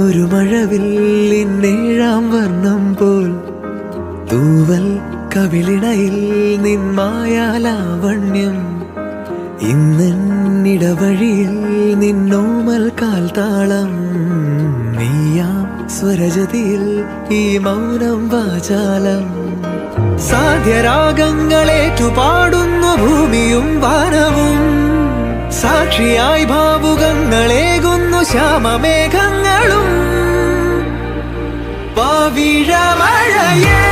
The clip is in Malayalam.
ഒരു മഴവില്ലിന്നേഴാം വർണ്ണം പോൽ തൂവൽ കവിളിണയിൽ നിന്മായാലാവണ്യം ഇന്നിടവഴിയിൽ നിന്നോമൽ കാൽത്താളം നീയാം സ്വരജതിയിൽ ഈ മൗനം വാചാലം സാധ്യരാഗങ്ങളേറ്റുപാടുന്നു ഭൂമിയും വാനവും സാക്ഷിയായി ഭാവുകങ്ങളേകുന്നു ശ്യാമമേഘങ്ങളും പവിഴമഴയേ